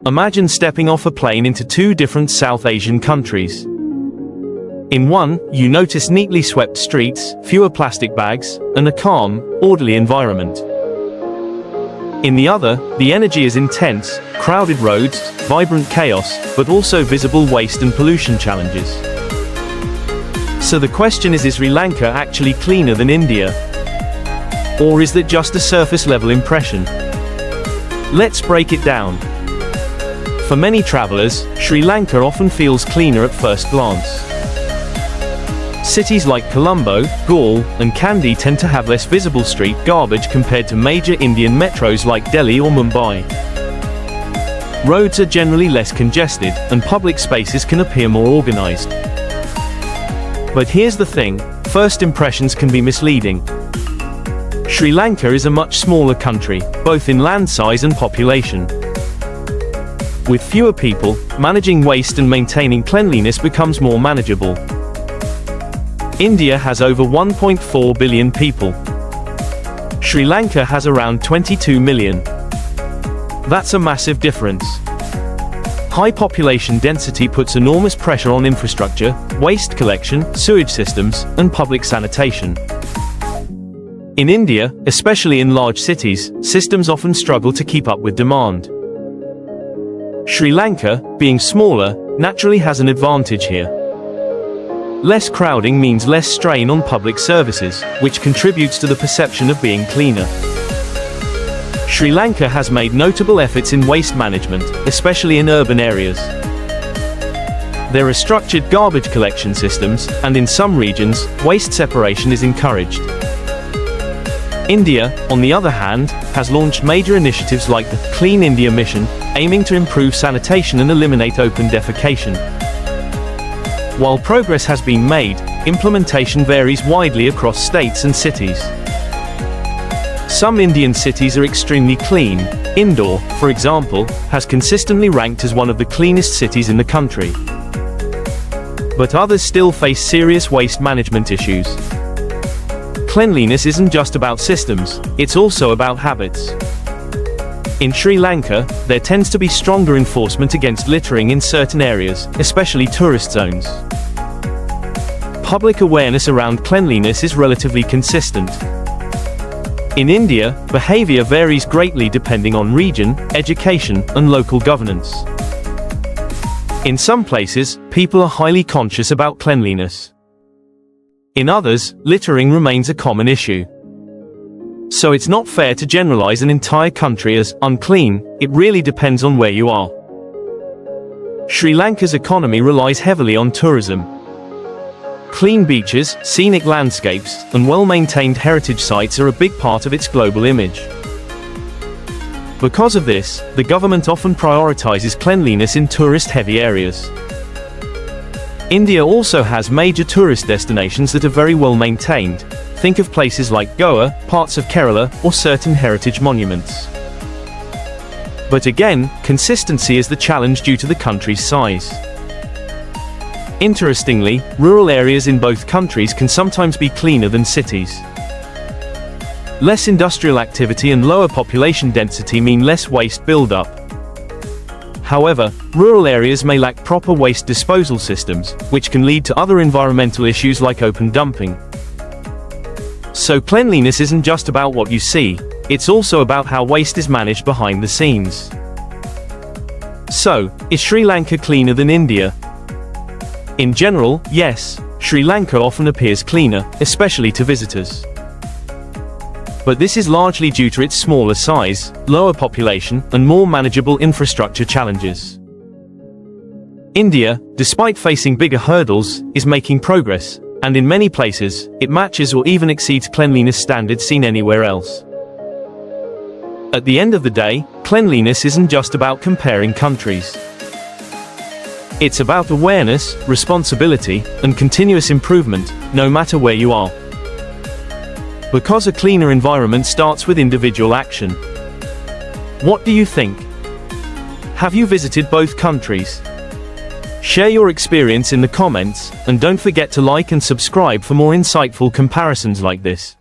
Imagine stepping off a plane into two different South Asian countries. In one, you notice neatly swept streets, fewer plastic bags, and a calm, orderly environment. In the other, the energy is intense, crowded roads, vibrant chaos, but also visible waste and pollution challenges. So the question is Sri Lanka actually cleaner than India? Or is that just a surface-level impression? Let's break it down. For many travelers, Sri Lanka often feels cleaner at first glance. Cities like Colombo, Galle, and Kandy tend to have less visible street garbage compared to major Indian metros like Delhi or Mumbai. Roads are generally less congested, and public spaces can appear more organized. But here's the thing, first impressions can be misleading. Sri Lanka is a much smaller country, both in land size and population. With fewer people, managing waste and maintaining cleanliness becomes more manageable. India has over 1.4 billion people. Sri Lanka has around 22 million. That's a massive difference. High population density puts enormous pressure on infrastructure, waste collection, sewage systems, and public sanitation. In India, especially in large cities, systems often struggle to keep up with demand. Sri Lanka, being smaller, naturally has an advantage here. Less crowding means less strain on public services, which contributes to the perception of being cleaner. Sri Lanka has made notable efforts in waste management, especially in urban areas. There are structured garbage collection systems, and in some regions, waste separation is encouraged. India, on the other hand, has launched major initiatives like the Clean India Mission, aiming to improve sanitation and eliminate open defecation. While progress has been made, implementation varies widely across states and cities. Some Indian cities are extremely clean. Indore, for example, has consistently ranked as one of the cleanest cities in the country. But others still face serious waste management issues. Cleanliness isn't just about systems, it's also about habits. In Sri Lanka, there tends to be stronger enforcement against littering in certain areas, especially tourist zones. Public awareness around cleanliness is relatively consistent. In India, behavior varies greatly depending on region, education, and local governance. In some places, people are highly conscious about cleanliness. In others, littering remains a common issue. So it's not fair to generalize an entire country as unclean, it really depends on where you are. Sri Lanka's economy relies heavily on tourism. Clean beaches, scenic landscapes, and well-maintained heritage sites are a big part of its global image. Because of this, the government often prioritizes cleanliness in tourist-heavy areas. India also has major tourist destinations that are very well maintained. Think of places like Goa, parts of Kerala, or certain heritage monuments. But again, consistency is the challenge due to the country's size. Interestingly, rural areas in both countries can sometimes be cleaner than cities. Less industrial activity and lower population density mean less waste buildup. However, rural areas may lack proper waste disposal systems, which can lead to other environmental issues like open dumping. So cleanliness isn't just about what you see, it's also about how waste is managed behind the scenes. So, is Sri Lanka cleaner than India? In general, yes, Sri Lanka often appears cleaner, especially to visitors. But this is largely due to its smaller size, lower population, and more manageable infrastructure challenges. India, despite facing bigger hurdles, is making progress, and in many places, it matches or even exceeds cleanliness standards seen anywhere else. At the end of the day, cleanliness isn't just about comparing countries. It's about awareness, responsibility, and continuous improvement, no matter where you are. Because a cleaner environment starts with individual action. What do you think? Have you visited both countries? Share your experience in the comments, and don't forget to like and subscribe for more insightful comparisons like this.